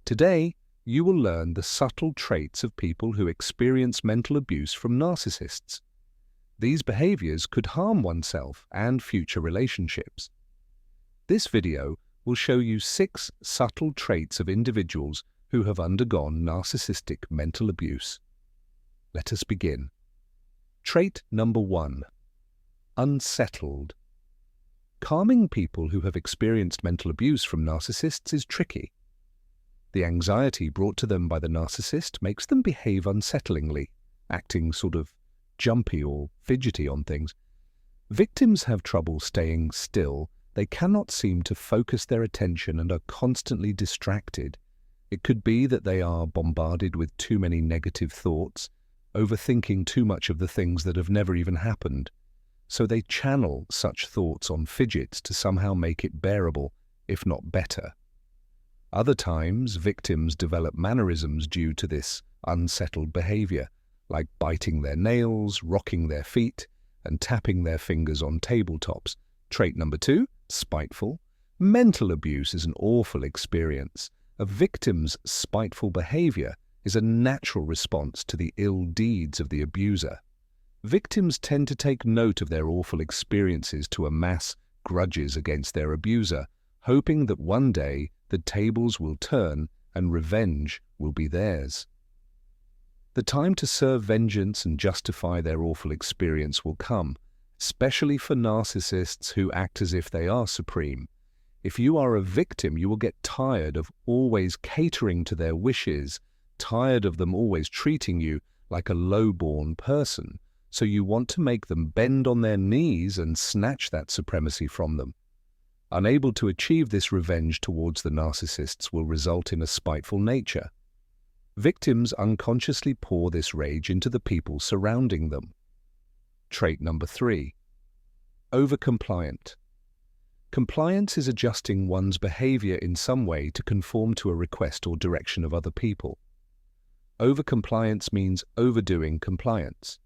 Today, you will learn the subtle traits of people who experience mental abuse from narcissists. These behaviors could harm oneself and future relationships. This video will show you 6 subtle traits of individuals who have undergone narcissistic mental abuse. Let us begin. Trait number 1. Unsettled. Calming people who have experienced mental abuse from narcissists is tricky. The anxiety brought to them by the narcissist makes them behave unsettlingly, acting sort of jumpy or fidgety on things. Victims have trouble staying still. They cannot seem to focus their attention and are constantly distracted. It could be that they are bombarded with too many negative thoughts, overthinking too much of the things that have never even happened. So they channel such thoughts on fidgets to somehow make it bearable, if not better. Other times, victims develop mannerisms due to this unsettled behavior, like biting their nails, rocking their feet, and tapping their fingers on tabletops. Trait number 2, spiteful. Mental abuse is an awful experience. A victim's spiteful behavior is a natural response to the ill deeds of the abuser. Victims tend to take note of their awful experiences to amass grudges against their abuser, hoping that one day the tables will turn and revenge will be theirs. The time to serve vengeance and justify their awful experience will come, especially for narcissists who act as if they are supreme. If you are a victim, you will get tired of always catering to their wishes, tired of them always treating you like a low-born person, so you want to make them bend on their knees and snatch that supremacy from them. Unable to achieve this revenge towards the narcissists will result in a spiteful nature. Victims unconsciously pour this rage into the people surrounding them. Trait number 3. Overcompliant. Compliance is adjusting one's behavior in some way to conform to a request or direction of other people. Overcompliance means overdoing compliance,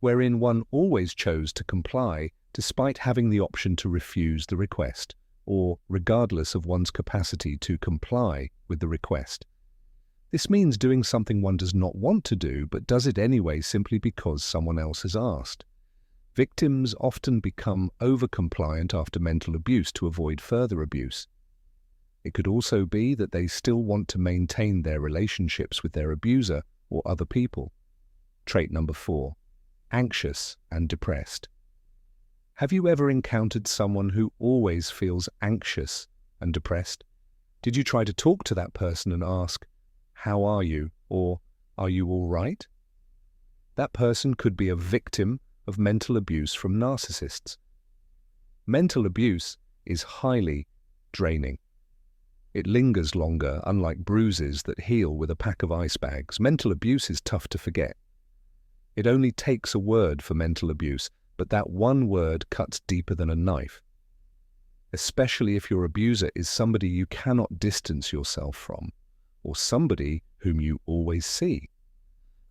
wherein one always chose to comply despite having the option to refuse the request, or regardless of one's capacity to comply with the request. This means doing something one does not want to do, but does it anyway simply because someone else has asked. Victims often become overcompliant after mental abuse to avoid further abuse. It could also be that they still want to maintain their relationships with their abuser or other people. Trait number 4. Anxious and depressed. Have you ever encountered someone who always feels anxious and depressed? Did you try to talk to that person and ask, "How are you?" or "Are you all right?" That person could be a victim of mental abuse from narcissists. Mental abuse is highly draining. It lingers longer, unlike bruises that heal with a pack of ice bags. Mental abuse is tough to forget. It only takes a word for mental abuse, but that one word cuts deeper than a knife, especially if your abuser is somebody you cannot distance yourself from, or somebody whom you always see.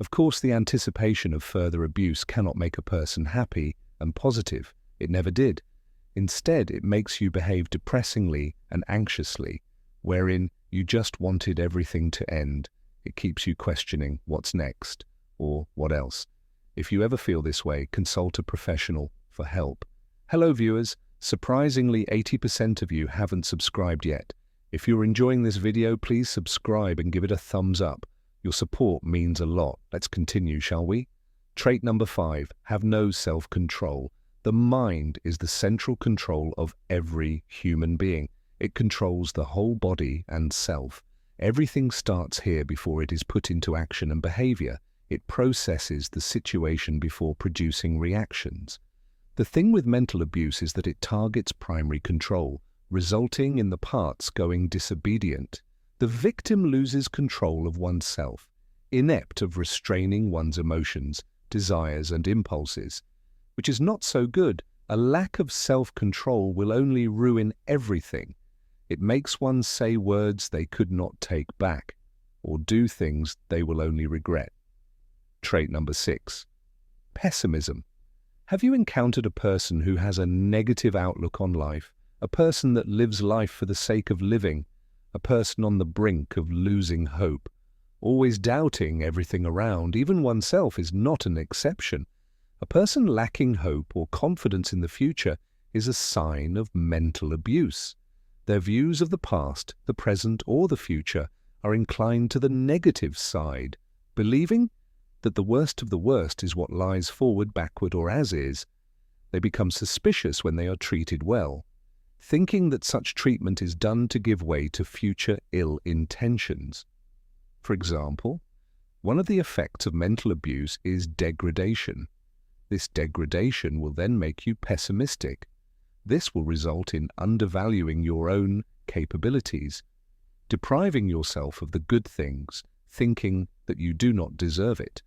Of course, the anticipation of further abuse cannot make a person happy and positive. It never did. Instead, it makes you behave depressingly and anxiously, wherein you just wanted everything to end. It keeps you questioning what's next, or what else. If you ever feel this way, consult a professional for help. Hello viewers, surprisingly 80% of you haven't subscribed yet. If you're enjoying this video, please subscribe and give it a thumbs up. Your support means a lot. Let's continue, shall we? Trait number 5, have no self-control. The mind is the central control of every human being. It controls the whole body and self. Everything starts here before it is put into action and behavior. It processes the situation before producing reactions. The thing with mental abuse is that it targets primary control, resulting in the parts going disobedient. The victim loses control of oneself, inept of restraining one's emotions, desires, and impulses, which is not so good. A lack of self-control will only ruin everything. It makes one say words they could not take back, or do things they will only regret. Trait number 6. Pessimism. Have you encountered a person who has a negative outlook on life, a person that lives life for the sake of living, a person on the brink of losing hope, always doubting everything around, even oneself, is not an exception. A person lacking hope or confidence in the future is a sign of mental abuse. Their views of the past, the present, or the future are inclined to the negative side, believing that the worst of the worst is what lies forward, backward, or as is. They become suspicious when they are treated well, thinking that such treatment is done to give way to future ill intentions. For example, one of the effects of mental abuse is degradation. This degradation will then make you pessimistic. This will result in undervaluing your own capabilities, depriving yourself of the good things, thinking that you do not deserve it.